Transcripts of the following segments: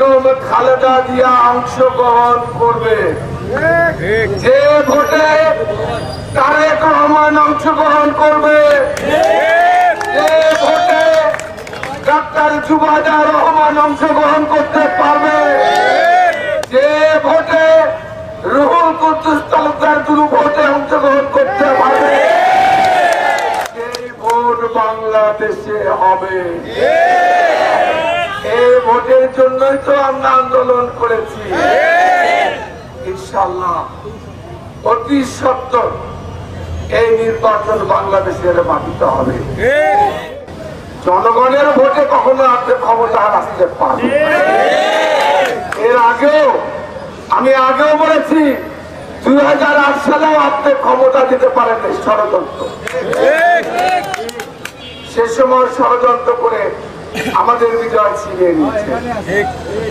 বেগম খালেদা জিয়া অংশগ্রহণ করবে। যে ভোটে তারেক রহমান অংশগ্রহণ করবে, যে ভোটে ডাক্তার জুবাইদা রহমান অংশগ্রহণ করতে পারবে, যে ভোটে রুহুল কুদ্দুস তালুকদার দুটো ভোটে অংশগ্রহণ করতে পারবে, সেই ভোট বাংলাদেশে হবে। এই ভোটের জন্যই তো আমরা আন্দোলন করেছি। ইনশাআল্লাহ অতি সত্বর এই নির্বাচন বাংলাদেশের মাটিত হবে। জনগণের ভোটে কখনো আপনি ক্ষমতা আসতে পারবেন। এর আগেও আমি বলেছি 2008 সালেও আপনি ক্ষমতা দিতে পারেন ষড়যন্ত্র। সে সময় ষড়যন্ত্র করে আমাদের বিজয় ছিনিয়ে নিয়েছে।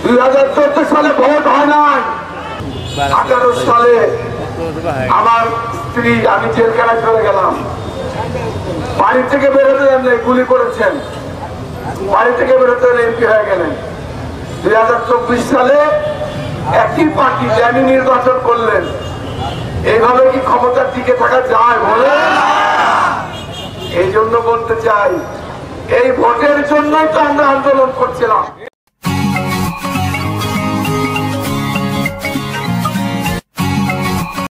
2014 সালে ভোট হয় নাই। 18 সালে আমার স্ত্রী, আমি জেলখানায় চলে গেলাম। বাড়ি থেকে বেরোতে গুলি করেছেন, বাড়ি থেকে বেরোতে এমপি হয়ে গেলেন। 2024 সালে একই পার্টি জানি নির্বাচন করলেন। এইভাবে কি ক্ষমতার টিকে থাকা যায় বলে? এই জন্য বলতে চাই, এই ভোটের জন্যই তো আমরা আন্দোলন করছিলাম।